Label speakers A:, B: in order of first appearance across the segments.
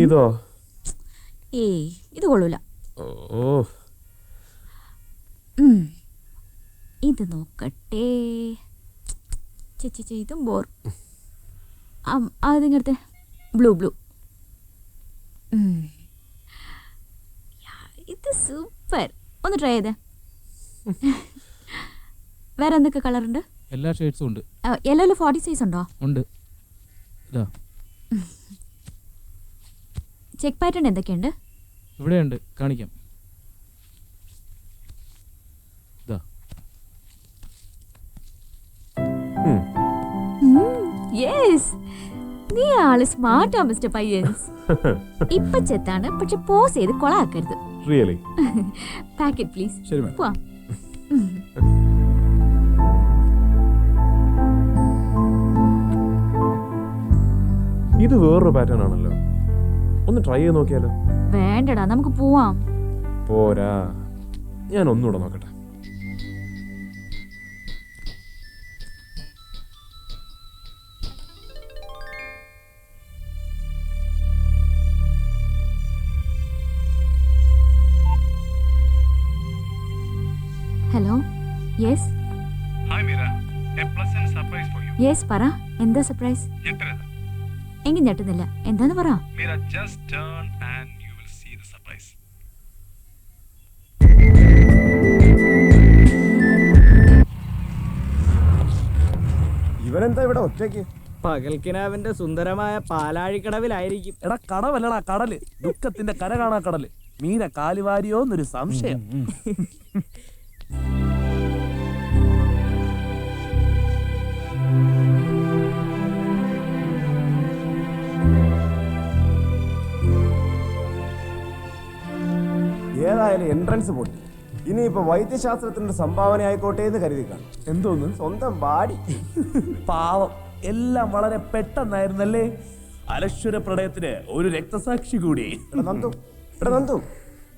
A: ഇതോ?
B: ഏയ് ഇത് കൊള്ളൂല.
A: ഓ,
B: ഇത് നോക്കട്ടെ. ചേച്ചി ഇതും ബോർ. അതിങ്ങടുത്തെ ബ്ലൂ. ഇത് സൂപ്പർ. ഒന്ന് ട്രൈ ചെയ്തേ. വേറെ എന്തൊക്കെ കളറുണ്ട്?
C: എല്ലാ ഷെയ്ഡ്സും ഉണ്ട്.
B: യെല്ലോയിൽ 40 സൈസ് ഉണ്ടോ?
C: ഉണ്ട്. ഇതാ
B: ചെക്ക് പാറ്റേൺ എന്തൊക്കെയുണ്ട്?
C: ഇവിടെയുണ്ട്, കാണിക്കാം. ഇതാ.
B: യെസ്, നീ ആള് സ്മാർട്ടാ മിസ്റ്റർ പയ്യൻസ്. ഇപ്പൊ ചെത്താണ്, പക്ഷെ പോസ് ചെയ്ത് കൊളാക്കരുത്.
A: റിയലി?
B: Packet please.
A: ശരി മാഡം.
B: പോവാം.
A: ഇത് വേറൊരു പാറ്റേൺ ആണല്ലോ. ഒന്ന് ട്രൈ ചെയ്ത് നോക്കിയാലോ?
B: വേണ്ടടാ, നമുക്ക് പോവാം.
A: പോരാ, ഞാൻ ഒന്നുകൂടെ നോക്കട്ടെ.
B: Hello. Yes
D: Hi Mira, a pleasant surprise for you.
B: Yes, പറ. എന്താ സർപ്രൈസ്?
D: ഞെട്ടരുത്.
B: എങ്കിൽ ഞെട്ടുന്നില്ല. എന്താന്ന് പറ.
D: Mira, just turn and you will see the surprise.
E: ഇവനെന്താ ഇവിടെ ഒറ്റയ്ക്ക്?
F: പകൽക്കിനാവിന്റെ സുന്ദരമായ പാലാഴിക്കടവിലായിരിക്കും.
G: എടാ കടവല്ലടാ കടല്, ദുഃഖത്തിന്റെ കര കാണാ കടല്. മീന കാലുവാരിയോന്നൊരു സംശയം.
E: ഏതായാലും എൻട്രൻസ് പൊട്ടി. ഇനിയിപ്പോ വൈദ്യശാസ്ത്രത്തിന്റെ സംഭാവന ആയിക്കോട്ടെ എന്ന് കരുതി കാണും.
G: എന്തോന്ന്?
E: സ്വന്തം ബാഡി.
G: പാവം, എല്ലാം വളരെ പെട്ടെന്നായിരുന്നല്ലേ. അലശ്വര പ്രളയത്തിന് ഒരു രക്തസാക്ഷി കൂടി.
E: എടാ നന്ദു,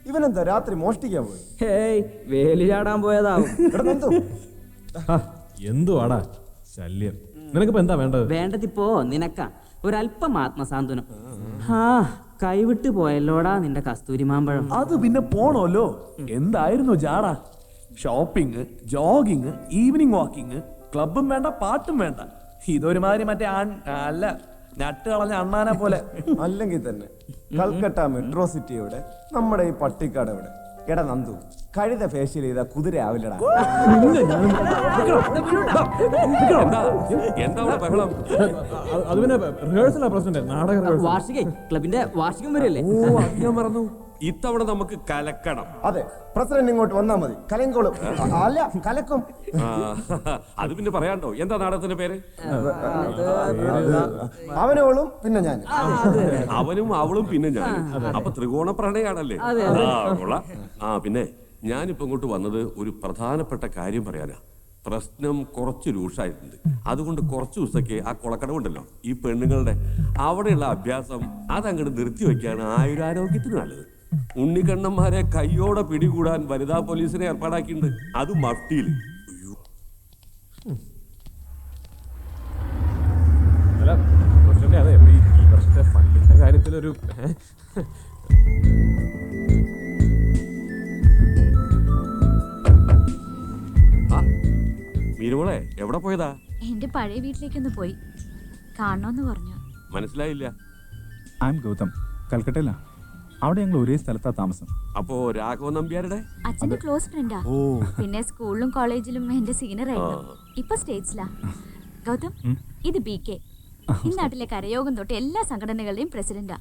E: ഇവനെന്താ രാത്രി മോഷ്ടിക്കാൻ പോയി?
F: ഹേയ്, വേലി ചാടാൻ പോയതാവും.
E: എടാ നന്ദു,
A: എന്തുവാടാ ശല്യം? നിനക്കിപ്പോ എന്താ വേണ്ടത്?
H: വേണ്ടതിപ്പോ നിനക്കാ ഒരല്പം ആത്മസാന്ത്വനം. കൈവിട്ട് പോയല്ലോടാ നിന്റെ കസ്തൂരി മാമ്പഴം.
G: അത് പിന്നെ പോണോല്ലോ. എന്തായിരുന്നു ജാടാ? ഷോപ്പിംഗ്, ജോഗിങ്, ഈവനിങ് വാക്കിംഗ്, ക്ലബും വേണ്ട, പാട്ടും വേണ്ട. ഇതൊരുമാതിരി മറ്റേ അല്ല, നട്ട് കളഞ്ഞ അണ്ണാനെ പോലെ.
E: അല്ലെങ്കിൽ തന്നെ കൽക്കട്ട മെട്രോ സിറ്റി എവിടെ, നമ്മുടെ ഈ പട്ടിക്കാട് എവിടെ? എടാ നന്ദു, കഴുത ഫേഷ്യൽ ചെയ്ത കുതിര ആവില്ലടാ.
A: അത് പിന്നെ റിഹേഴ്സലാ പ്രസിഡന്റ്, നാടക റിഹേഴ്സൽ.
H: വാർഷിക ക്ലബിന്റെ വാർഷികം വരെയല്ലേ?
I: ഞാൻ മറന്നു. ഇത്തവണ നമുക്ക് കലക്കണം.
E: അതെ, പ്രസിഡന്റ് ഇങ്ങോട്ട് വന്നാ മതി, കലങ്കോളും. അല്ല, കലക്കും.
I: അത് പിന്നെ പറയാണ്ടോ? എന്താ നാടകത്തിന്റെ പേര്?
E: അവനോളും പിന്നെ ഞാൻ.
I: അവനും അവളും പിന്നെ ഞാൻ. അപ്പൊ ത്രികോണ പ്രണയാണല്ലേ? കൊള്ളാം. പിന്നെ ഞാനിപ്പോ ഇങ്ങോട്ട് വന്നത് ഒരു പ്രധാനപ്പെട്ട കാര്യം പറയാനാ. പ്രശ്നം കുറച്ച് രൂക്ഷായിട്ടുണ്ട്. അതുകൊണ്ട് കുറച്ച് ദിവസത്തേക്ക് ആ കുളക്കടവുണ്ടല്ലോ, ഈ പെണ്ണുങ്ങളുടെ അവിടെയുള്ള അഭ്യാസം അതങ്ങോട്ട് നിർത്തിവെക്കാണ് ആയുരാരോഗ്യത്തിന് നല്ലത്. ഉണ്ണിക്കണ്ണന്മാരെ കയ്യോടെ പിടികൂടാൻ വനിതാ പോലീസിനെ ഏർപ്പാടാക്കിയിട്ടുണ്ട്, അത് മഫ്റ്റിയിൽ.
A: അല്ല പ്രസിഡന്റ്, അതെ ഈ വർഷത്തെ ഫണ്ടിന്റെ കാര്യത്തിലൊരു
I: മീനുമോളെ എവിടെ പോയതാ?
B: എന്റെ പഴയ വീട്ടിലേക്കൊന്ന് പോയി, കാണണമെന്ന് പറഞ്ഞു.
I: മനസ്സിലായില്ല.
J: ഐ എം ഗൗതം, കൽക്കട്ടയിലാ. അവിടെ ഞങ്ങൾ ഒരേ സ്ഥലത്താ താമസം.
I: അപ്പോ രാഘവ നമ്പ്യാരുടെ
B: അച്ഛന്റെ ക്ലോസ് ഫ്രണ്ടാ. പിന്നെ സ്കൂളിലും കോളേജിലും എന്റെ സീനിയർ ആയിരുന്നു. ഇപ്പൊ സ്റ്റേറ്റ്സിലാ. ഗൗതം, ഇത് BK, ഈ നാട്ടിലെ കരയോഗം തൊട്ട് എല്ലാ സംഘടനകളുടെയും പ്രസിഡന്റാ.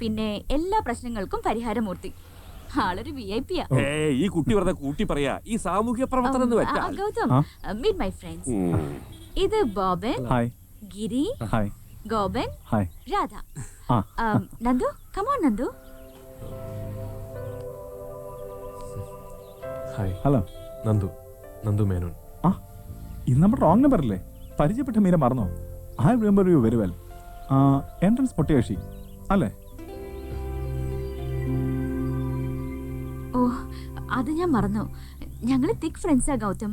B: പിന്നെ എല്ലാ പ്രശ്നങ്ങൾക്കും പരിഹാരമൂർത്തി. ആളൊരു VIP യാ.
I: ഈ കുട്ടി വെറുതെ കൂട്ടി പറയാ. ഈ സാമൂഹ്യ പ്രവർത്തനം എന്ന് വെച്ചാൽ.
B: Gautham, meet my friends. ഇത് Boban, Giri, Gopan, Radha. Nandu, come on Nandu.
A: Hi.
J: Hello.
A: Nandu Menon.
J: ഇത് നമ്മുടെ റോങ് നമ്പർ അല്ലേ? പരിചയപ്പെട്ട മീര മറന്നോ? I remember you very well. Entrance പൊട്ടിയേഷി അല്ലേ?
B: ഓ, അത് ഞാൻ മറന്നു. ഞങ്ങള് തിക് ഫ്രണ്ട്സാ ഗൗതം,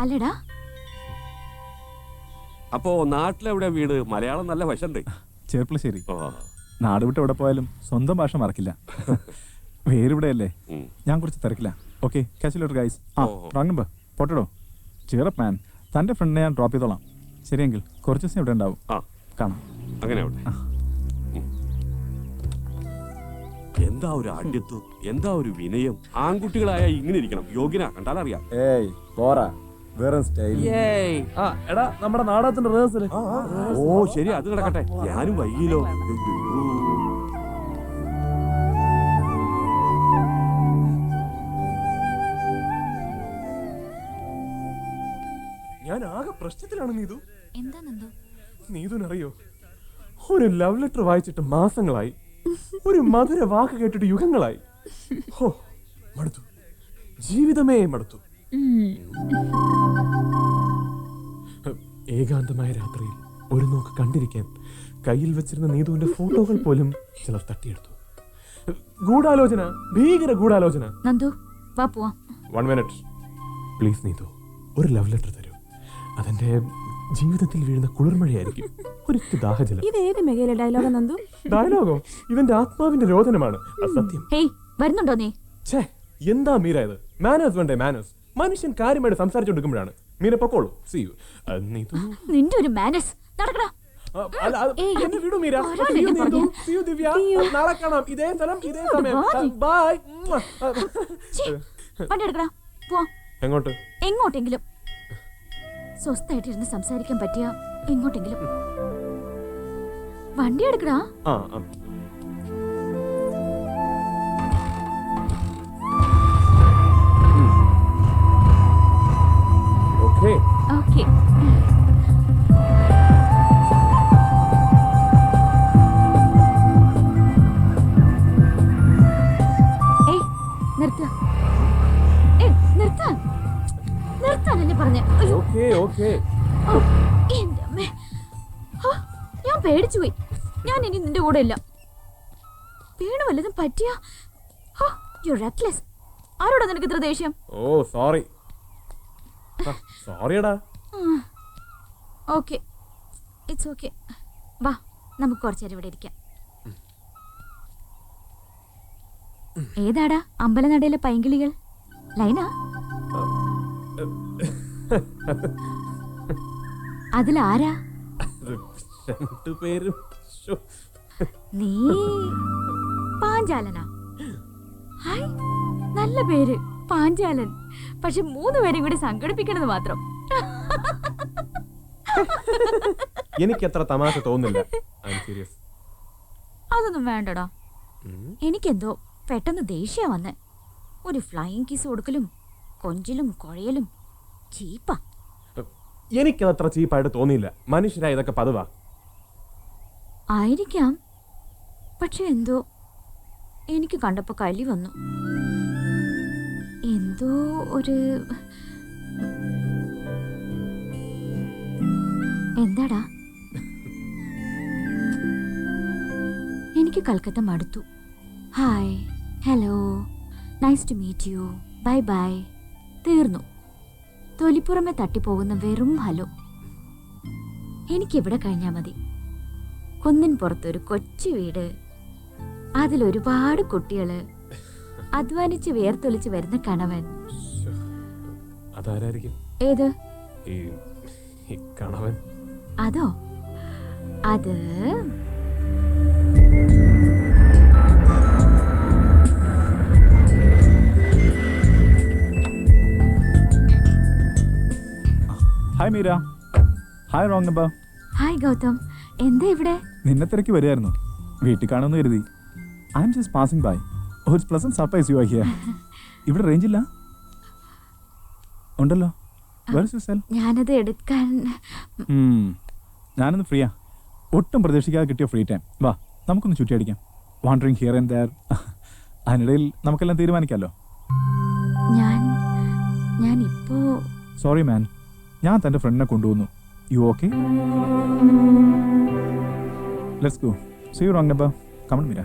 B: അല്ലടാ?
I: അപ്പോ നാട്ടിലെവിടെ വീട്? മലയാളം നല്ല വശണ്ടേ?
J: ചെർപ്പളശ്ശേരി. നാട് വിട്ട് എവിടെ പോയാലും സ്വന്തം ഭാഷ മറക്കില്ല. വേരിവിടെയല്ലേ, ഞാൻ കുറച്ച് തിരക്കില്ല. Okay, catch you later guys. Wrong number പൊട്ടടോ. Cheer up man. തൻ്റെ ഫ്രണ്ടിനെ ഞാൻ ഡ്രോപ്പ് ചെയ്തോളാം. ശരിയെങ്കിൽ കുറച്ച് ദിവസം ഇവിടെ ഉണ്ടാവും. കാണാം.
I: അങ്ങനെ എന്താ ഒരു ആഢ്യത്വം, എന്താ ഒരു വിനയം. ആൺകുട്ടികളായ ഇങ്ങനെ ഇരിക്കണം. യോഗ്യനാ, കണ്ടാലറിയാം.
E: ഏയ് പോരാ, വേറെ സ്റ്റൈൽ.
G: എടാ നമ്മുടെ നാടകത്തിന്റെ റിഹേഴ്സൽ.
I: ഓ ശരി, അത് കിടക്കട്ടെ. ഞാനും വൈകിയല്ലോ.
A: ഞാൻ ആകെ പ്രശ്നത്തിലാണ് നീതു.
B: എന്താ നന്ദു?
A: നീതുനറിയോ, ഒരു ലവ് ലെറ്റർ വായിച്ചിട്ട് മാസങ്ങളായി, ഒരു മധുര വാക്ക് കേട്ടിട്ട് യുഗങ്ങളായി. ഹോ, മടുത്തു, ജീവിതമേ മടുത്തു. ഏകാന്തമായ രാത്രിയിൽ ഒരു നോക്ക് കണ്ടിരിക്കാൻ കയ്യിൽ വെച്ചിരുന്ന നീതുവിന്റെ ഫോട്ടോകൾ പോലും ചിലർ തട്ടിയെടുത്തു. ഗൂഢാലോചന, ഭീകര ഗൂഢാലോചന.
B: നന്ദു വാ പോവാം.
A: 1 മിനിറ്റ് പ്ലീസ് നീതു, ഒരു ലവ് ലെറ്റർ തരൂ. അതെന്റെ ജീവിതത്തിൽ വീഴുന്ന കുളിർമഴയായിരിക്കും. ഒരിക്കൽ ദാഹജലം.
K: ഇത് ഏത് മെഗയിലെ ഡയലോഗാ നന്ദു?
A: ഡയലോഗോ? ഇവന്റെ ആത്മാവിന്റെ രോദനമാണ്. അസത്യം.
B: ഹേയ്, വരുന്നുണ്ടോ നീ?
A: ഛേ, എന്താ മീര ഇത്? മാനേഴ്സ് വേണ്ടേ മാനേഴ്സ്? മനുഷ്യൻ കാര്യമായിട്ട് സംസാരിച്ചുകൊടുക്കുമ്പോഴാണ്. മീര പൊക്കോളൂ. See you.
B: നിന്റെ ഒരു മാനേഴ്സ്. നടക്കടാ.
A: എന്നെ വിടൂ Meera. See you, Neethu. See you, ദിവ്യ. നാളെ കാണാം, ഇതേ സ്ഥലം ഇതേ സമയം. ബൈ.
B: വണ്ടി എടുക്കടാ, പോവാം.
A: എങ്ങോട്ട്?
B: എങ്ങോട്ടെങ്കിലും. സ്വസ്ഥായിട്ടിരുന്ന് സംസാരിക്കാൻ പറ്റിയ എങ്ങോട്ടെങ്കിലും. വണ്ടി എടുക്കടാ.
A: ഓക്കേ.
B: ഓക്കേ. ഏയ് നിർത്ത. നിർത്താനല്ലേ പറഞ്ഞ. ഞാൻ പേടിച്ചു പോയി. ഞാൻ ഇനി നിന്റെ കൂടെ ഇല്ല. വീണ് വല്ലതും പറ്റിയ ആരോടാ നിനക്ക് ഇത്ര ദേഷ്യം?
A: Oh sorry. സോറിയടാ.
B: Okay, it's okay. വാ, നമുക്ക് കുറച്ചേരം ഇവിടെ ഇരിക്കാം. ഏതാടാ അമ്പലനടയിലെ പൈങ്കിളികൾ? ലൈനാ? അതിലാരാ?
A: രണ്ടുപേരും.
B: നീ പാഞ്ചാലനാ? ഹായ്, നല്ല പേര് പാഞ്ചാലൻ. പക്ഷെ 3 പേരും കൂടി സംഘടിപ്പിക്കണത് മാത്രം.
A: എനിക്കത്ര തമാശ തോന്നുന്നില്ല.
B: അതൊന്നും വേണ്ടടാ. എനിക്കെന്തോ പെട്ടെന്ന് ദേഷ്യം വന്നേ. ഒരു ഫ്ലൈയിങ് കിസ് കൊടുക്കലും കൊഞ്ചിലും കുഴയലും ചീപ്പാ.
A: എനിക്കതത്ര ചീപ്പായിട്ട് തോന്നിയില്ല. മനുഷ്യരായ ഇതൊക്കെ പതിവാ.
B: ആയിരിക്കാം. പക്ഷെ എന്തോ എനിക്ക് കണ്ടപ്പോ കലി വന്നു. എന്തോ ഒരു എന്താടാ? എനിക്ക് കൽക്കത്ത മടുത്തു. Hi, hello, nice to meet you, bye bye, തീർന്നു. തൊലിപ്പുറമെ തട്ടിപ്പോകുന്ന വെറും ഹലോ. എനിക്കിവിടെ കഴിഞ്ഞാൽ മതി. കുന്നിൻ പുറത്തൊരു കൊച്ചു വീട്, അതിലൊരുപാട് കുട്ടികള്, അധ്വാനിച്ച് വേർത്തൊലിച്ച് വരുന്ന കണവൻ.
A: അതാരായിരിക്കും?
B: ഏത്?
A: ഈ കണവൻ.
B: അതോ? അത്
J: hi Meera. Hi wrong number.
B: Hi Gautham, എന്താ ഇവിടെ?
J: നിന്നെ തിരക്കി വരികയായിരുന്നു. വീട്ടിൽ കാണുമെന്ന് കരുതി. I'm just passing by. ഒരു pleasant surprise you are here. ഇവിടെ റേഞ്ച് ഇല്ല? ഉണ്ടല്ലോ. Where is your cell?
B: ഞാനത് എടുക്കാൻ.
J: ഞാനൊന്ന് ഫ്രീയാ. ഒട്ടും പ്രതീക്ഷിക്കാതെ കിട്ടിയ ഫ്രീ ടൈം. വാ, നമുക്കൊന്ന് ചുറ്റിയടിക്കാം. Wandering here and there. അതിനിടയിൽ നമുക്കെല്ലാം തീരുമാനിക്കാമല്ലോ.
B: ഞാൻ ഇപ്പോ
J: സോറി മാൻ, ഞാൻ തൻ്റെ ഫ്രണ്ടിനെ കൊണ്ടുവന്നു. You okay? Let's go. See you wrong number. Come on Meera.